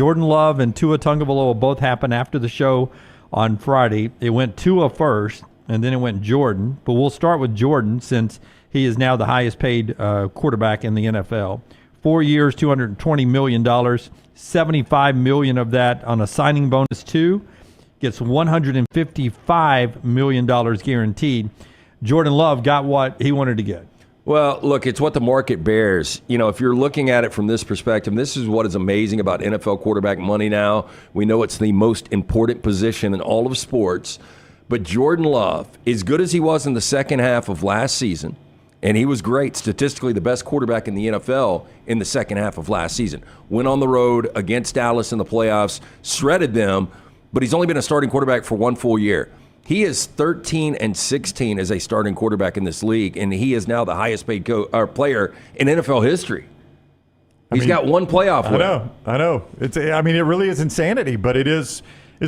Jordan Love and Tua Tagovailoa both happened after the show on Friday. It went Tua first, and then it went Jordan. But we'll start with Jordan since he is now the highest paid quarterback in the NFL. 4 years, $220 million, $75 million of that on a signing bonus too. Gets $155 million guaranteed. Jordan Love got what he wanted to get. Well, look, it's what the market bears. You know, if you're looking at it from this perspective, this is what is amazing about NFL quarterback money now. We know it's the most important position in all of sports. But Jordan Love, as good as he was in the second half of last season, and he was great, statistically the best quarterback in the NFL in the second half of last season. Went on the road against Dallas in the playoffs, shredded them, but he's only been a starting quarterback for one full year. He is 13-16 as a starting quarterback in this league, and he is now the highest paid player in NFL history. He's got one playoff win. I know. It really is insanity, but it's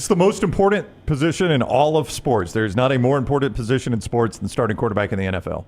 the most important position in all of sports. There's not a more important position in sports than starting quarterback in the NFL.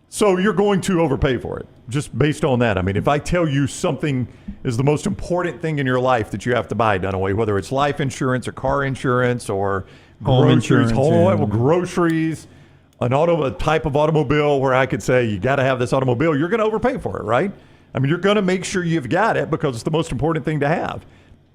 So you're going to overpay for it, just based on that. I mean, if I tell you something is the most important thing in your life that you have to buy, Dunaway, whether it's life insurance or car insurance or groceries, groceries, a type of automobile where I could say you got to have this automobile, you're going to overpay for it, right? I mean, you're going to make sure you've got it because it's the most important thing to have.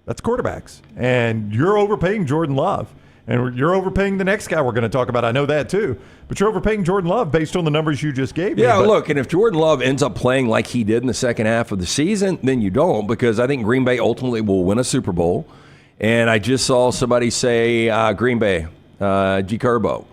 That's quarterbacks. And you're overpaying Jordan Love. And you're overpaying the next guy we're going to talk about. I know that too. But you're overpaying Jordan Love based on the numbers you just gave me. Yeah, look, and if Jordan Love ends up playing like he did in the second half of the season, then you don't, because I think Green Bay ultimately will win a Super Bowl. And I just saw somebody say Green Bay, G. Curbo.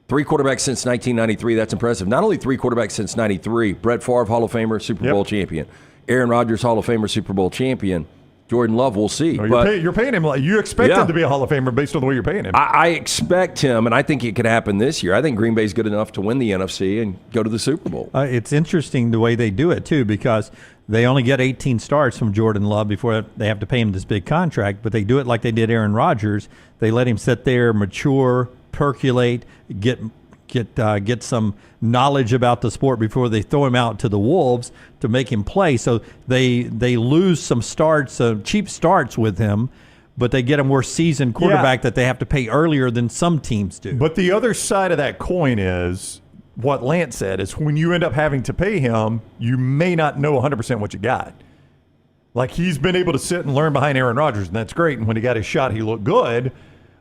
3 quarterbacks since 1993. That's impressive. Not only 3 quarterbacks since 93. Brett Favre, Hall of Famer, Super Bowl champion. Aaron Rodgers, Hall of Famer, Super Bowl champion. Jordan Love, we'll see. No, you're paying him. You expect him to be a Hall of Famer based on the way you're paying him. I expect him, and I think it could happen this year. I think Green Bay's good enough to win the NFC and go to the Super Bowl. It's interesting the way they do it, too, because they only get 18 starts from Jordan Love before they have to pay him this big contract, but they do it like they did Aaron Rodgers. They let him sit there, mature, percolate, get some knowledge about the sport before they throw him out to the wolves to make him play. So they lose some starts, cheap starts with him, but they get a more seasoned quarterback that they have to pay earlier than some teams do. But the other side of that coin is what Lance said, is when you end up having to pay him, you may not know 100% what you got. Like, he's been able to sit and learn behind Aaron Rodgers, and that's great. And when he got his shot, he looked good.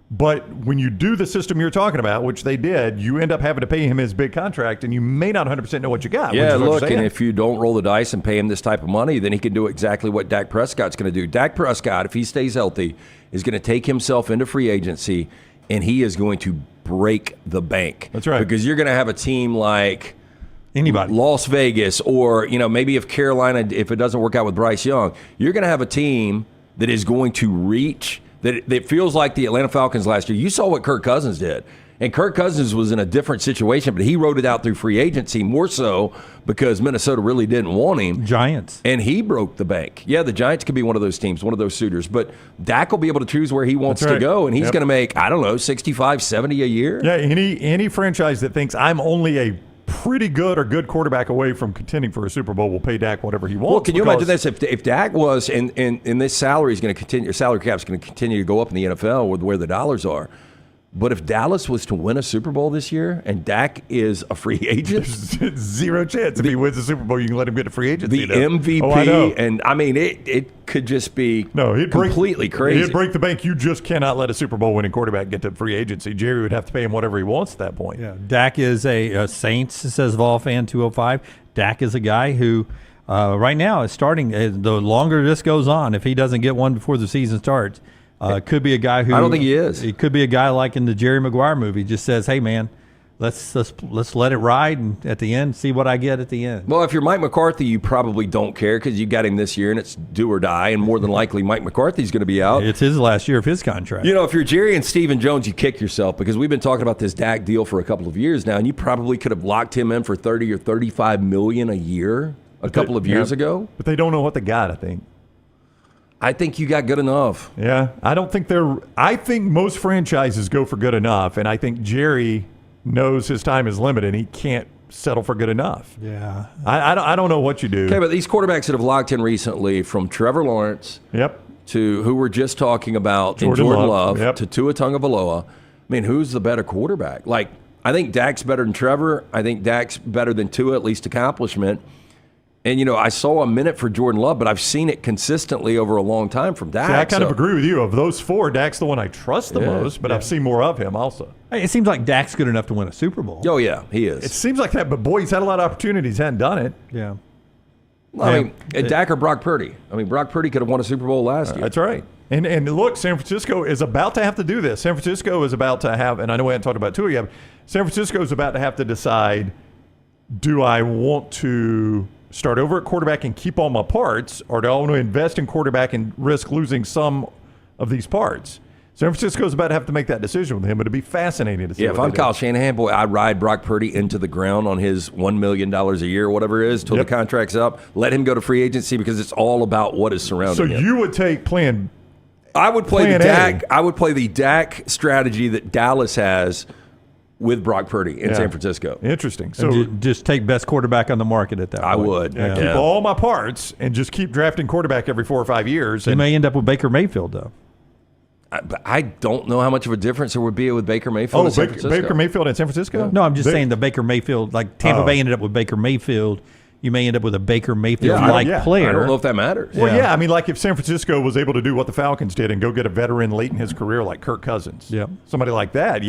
But when you do the system you're talking about, which they did, you end up having to pay him his big contract, and you may not 100% know what you got. Yeah, look, and if you don't roll the dice and pay him this type of money, then he can do exactly what Dak Prescott's going to do. Dak Prescott, if he stays healthy, is going to take himself into free agency, and he is going to break the bank. That's right. Because you're going to have a team like anybody, Las Vegas, or maybe if Carolina, if it doesn't work out with Bryce Young, you're going to have a team that is going to reach – that feels like the Atlanta Falcons last year. You saw what Kirk Cousins did. And Kirk Cousins was in a different situation, but he rode it out through free agency more so because Minnesota really didn't want him. Giants. And he broke the bank. Yeah, the Giants could be one of those teams, one of those suitors. But Dak will be able to choose where he wants to go, and he's going to make, I don't know, 65, 70 a year. Yeah, any franchise that thinks I'm only a pretty good or good quarterback away from contending for a Super Bowl will pay Dak whatever he wants. Well, can you imagine this? If Dak was, and this salary is going to continue, salary cap is going to continue to go up in the NFL with where the dollars are. But if Dallas was to win a Super Bowl this year and Dak is a free agent, there's zero chance if he wins the Super Bowl you can let him get a free agency. The MVP, and I mean it could just be completely crazy. He'd break the bank. You just cannot let a Super Bowl winning quarterback get to free agency. Jerry would have to pay him whatever he wants at that point. Yeah, Dak is a Saints, says Volfan 205. Dak is a guy who right now is starting. The longer this goes on, if he doesn't get one before the season starts, could be a guy who I don't think he is. It could be a guy like in the Jerry Maguire movie, just says, "Hey man, let's let it ride, and at the end, see what I get at the end." Well, if you're Mike McCarthy, you probably don't care because you got him this year, and it's do or die, and more than likely, Mike McCarthy's going to be out. It's his last year of his contract. If you're Jerry and Stephen Jones, you kick yourself because we've been talking about this Dak deal for a couple of years now, and you probably could have locked him in for $30 or $35 million a year a couple of years ago. But they don't know what they got, I think. I think you got good enough. Yeah, I think most franchises go for good enough, and I think Jerry knows his time is limited, and he can't settle for good enough. Yeah. I don't know what you do. Okay, but these quarterbacks that have locked in recently, from Trevor Lawrence to who we're just talking about in Jordan Love to Tua Tagovailoa. I mean, who's the better quarterback? Like, I think Dak's better than Trevor. I think Dak's better than Tua, at least accomplishment. And, you know, I saw a minute for Jordan Love, but I've seen it consistently over a long time from Dak. See, I kind of agree with you. Of those four, Dak's the one I trust the most, but I've seen more of him also. Hey, it seems like Dak's good enough to win a Super Bowl. Oh, yeah, he is. It seems like that, but boy, he's had a lot of opportunities, hadn't done it. Yeah. I mean, Dak or Brock Purdy. I mean, Brock Purdy could have won a Super Bowl last year. That's right. And look, San Francisco is about to have to do this. San Francisco is about to have, and I know we haven't talked about Tua yet, but San Francisco is about to have to decide, do I want to start over at quarterback and keep all my parts, or do I want to invest in quarterback and risk losing some of these parts? San Francisco is about to have to make that decision with him, but it'd be fascinating to see. Yeah, if I'm Kyle Shanahan, boy, I'd ride Brock Purdy into the ground on his $1 million a year, whatever it is, till the contract's up. Let him go to free agency because it's all about what is surrounding him. So you would take plan. I would play the Dak. I would play the Dak strategy that Dallas has with Brock Purdy in San Francisco. Interesting. So just take best quarterback on the market at that point. I would. Yeah, keep all my parts and just keep drafting quarterback every 4 or 5 years. You may end up with Baker Mayfield, though. I don't know how much of a difference there would be with Baker Mayfield in San Francisco. Baker Mayfield in San Francisco? No, I'm just saying the Baker Mayfield, like Tampa Bay ended up with Baker Mayfield. You may end up with a Baker Mayfield-like player. I don't know if that matters. Well, I mean, like if San Francisco was able to do what the Falcons did and go get a veteran late in his career like Kirk Cousins, somebody like that,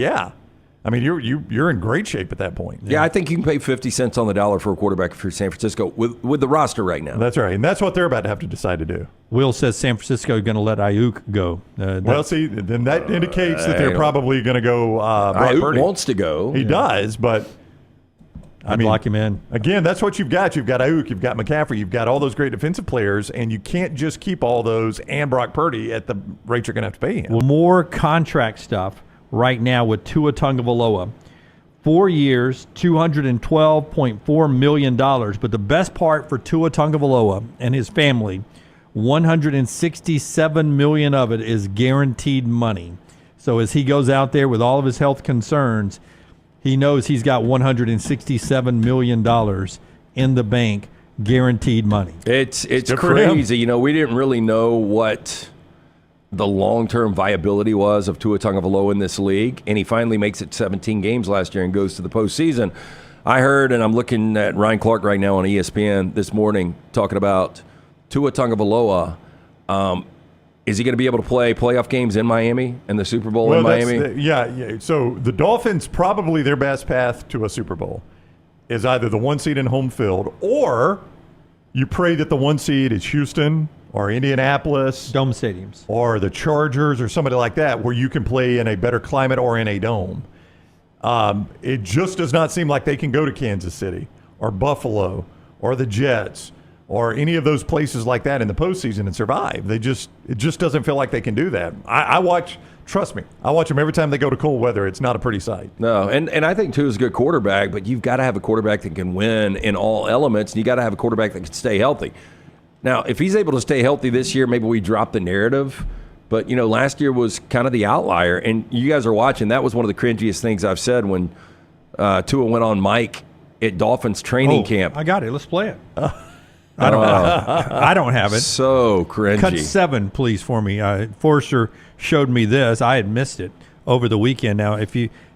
I mean, you're in great shape at that point. Yeah, I think you can pay 50 cents on the dollar for a quarterback if you're San Francisco with the roster right now. That's right, and that's what they're about to have to decide to do. Will says San Francisco is going to let Ayuk go. Well, see, then that indicates that they're probably going to go Brock Purdy. Ayuk wants to go. He does, but I'd lock him in. Again, that's what you've got. You've got Ayuk, you've got McCaffrey, you've got all those great defensive players, and you can't just keep all those and Brock Purdy at the rate you're going to have to pay him. Well, more contract stuff right now with Tua Tagovailoa. 4 years, $212.4 million. But the best part for Tua Tagovailoa and his family, $167 million of it is guaranteed money. So as he goes out there with all of his health concerns, he knows he's got $167 million in the bank, guaranteed money. It's crazy. You know, we didn't really know what the long-term viability was of Tua Tagovailoa in this league, and he finally makes it 17 games last year and goes to the postseason. I heard, and I'm looking at Ryan Clark right now on ESPN this morning talking about Tua Tagovailoa. Is he going to be able to play playoff games in Miami and the Super Bowl in Miami? Yeah. So the Dolphins, probably their best path to a Super Bowl is either the 1 seed in home field, or you pray that the 1 seed is Houston or Indianapolis. Dome stadiums. Or the Chargers or somebody like that, where you can play in a better climate or in a dome. It just does not seem like they can go to Kansas City or Buffalo or the Jets or any of those places like that in the postseason and survive. It just doesn't feel like they can do that. I watch, trust me, I watch them every time they go to cold weather. It's not a pretty sight. No, and I think Tua's a good quarterback, but you've got to have a quarterback that can win in all elements, and you got to have a quarterback that can stay healthy. Now, if he's able to stay healthy this year, maybe we drop the narrative. But, you know, last year was kind of the outlier. And you guys are watching. That was one of the cringiest things I've said when Tua went on mic at Dolphins training camp. I got it. Let's play it. I don't have it. So cringy. Cut 7, please, for me. Forrester showed me this. I had missed it over the weekend. Now,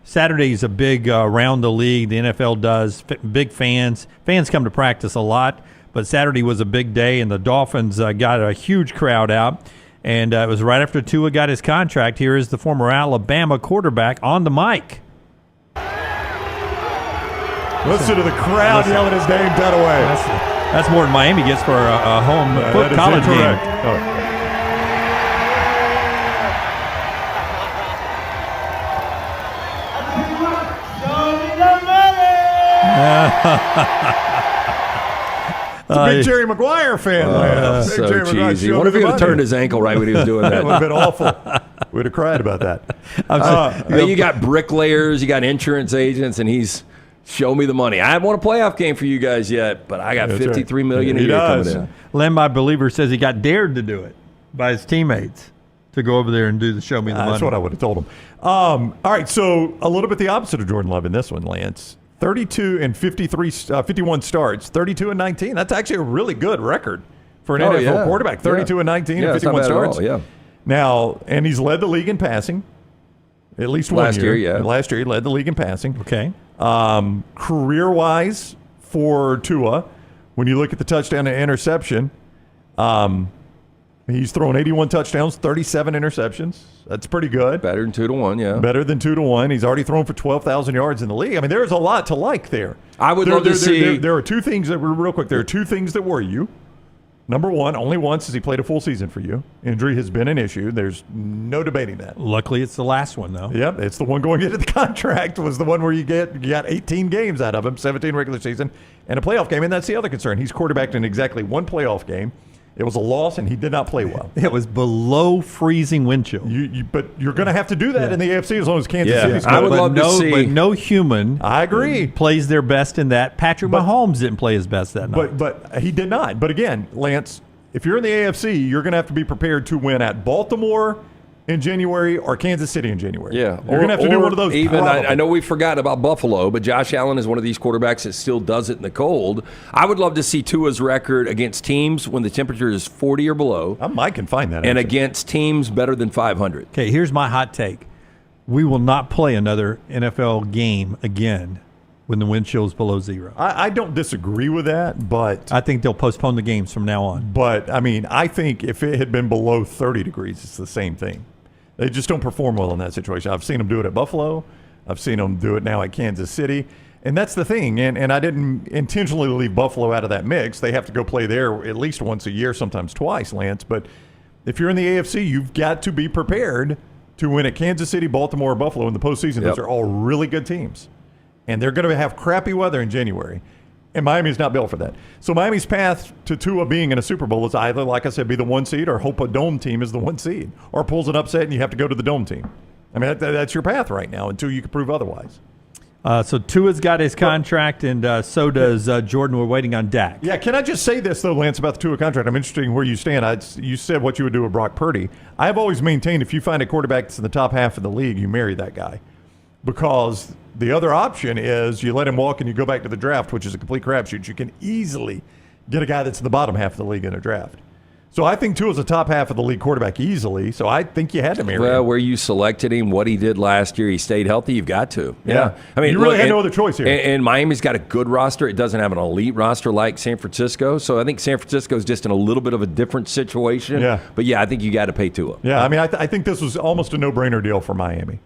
Saturday is a big around the league. The NFL does. Big fans. Fans come to practice a lot. But Saturday was a big day, and the Dolphins got a huge crowd out. And it was right after Tua got his contract. Here is the former Alabama quarterback on the mic. Listen to the crowd yelling his name dead away. That's more than Miami gets for a home college game. It's a big Jerry Maguire fan. So cheesy. What if he had turned his ankle right when he was doing that? That would have been awful. We'd have cried about that. You got bricklayers, you got insurance agents, and he's show me the money. I haven't won a playoff game for you guys yet, but I got $53 million a year coming in. Len, my believer, says he got dared to do it by his teammates to go over there and do the show me the money. That's what I would have told him. All right, so a little bit the opposite of Jordan Love in this one, Lance. 32 and 51 starts, 32 and 19. That's actually a really good record for an NFL quarterback. 32 and 19 and 51 starts. Yeah. Now, and he's led the league in passing. At least one Last year. Last year, he led the league in passing. Okay. Career-wise for Tua, when you look at the touchdown and interception, he's thrown 81 touchdowns, 37 interceptions. That's pretty good. Better than 2-1, yeah. Better than 2-1. He's already thrown for 12,000 yards in the league. I mean, there's a lot to like there. I would love to see. There are two things that were real quick. There are two things that worry you. Number one, only once has he played a full season for you. Injury has been an issue. There's no debating that. Luckily, it's the last one, though. Yep, it's the one going into the contract was the one where you got 18 games out of him, 17 regular season, and a playoff game, and that's the other concern. He's quarterbacked in exactly one playoff game. It was a loss, and he did not play well. It was below freezing wind chill. But you're going to have to do that in the AFC as long as Kansas City's I would love to see. But no human I agree. plays their best in that. Patrick Mahomes didn't play his best that night. But he did not. But again, Lance, if you're in the AFC, you're going to have to be prepared to win at Baltimore in January or Kansas City in January. Yeah. You're going to have to do one of those. Even I know we've forgotten about Buffalo, but Josh Allen is one of these quarterbacks that still does it in the cold. I would love to see Tua's record against teams when the temperature is 40 or below. I can find that. And actually. against teams better than 500. Okay, here's my hot take. We will not play another NFL game again when the wind chill is below zero. I don't disagree with that, but I think they'll postpone the games from now on. But, I mean, I think if it had been below 30 degrees, it's the same thing. They just don't perform well in that situation. I've seen them do it at Buffalo. I've seen them do it now at Kansas City. And that's the thing. And I didn't intentionally leave Buffalo out of that mix. They have to go play there at least once a year, sometimes twice, Lance. But if you're in the AFC, you've got to be prepared to win at Kansas City, Baltimore, or Buffalo in the postseason. Those are all really good teams. And they're going to have crappy weather in January. And Miami's not built for that. So Miami's path to Tua being in a Super Bowl is either, like I said, be the 1 seed or hope a dome team is the 1 seed. Or pulls an upset and you have to go to the dome team. I mean, that's your path right now until you can prove otherwise. So Tua's got his contract, and so does Jordan. We're waiting on Dak. Yeah, can I just say this, though, Lance, about the Tua contract? I'm interested in where you stand. You said what you would do with Brock Purdy. I've always maintained if you find a quarterback that's in the top half of the league, you marry that guy. Because the other option is you let him walk and you go back to the draft, which is a complete crapshoot. You can easily get a guy that's in the bottom half of the league in a draft. So I think Tua's the top half of the league quarterback easily. So I think you had to marry him. Well, where you selected him, what he did last year, he stayed healthy. You've got to. Yeah. I mean, you really had no other choice here. And Miami's got a good roster. It doesn't have an elite roster like San Francisco. So I think San Francisco is just in a little bit of a different situation. Yeah. But yeah, I think you got to pay Tua. Yeah, I mean, I think this was almost a no-brainer deal for Miami.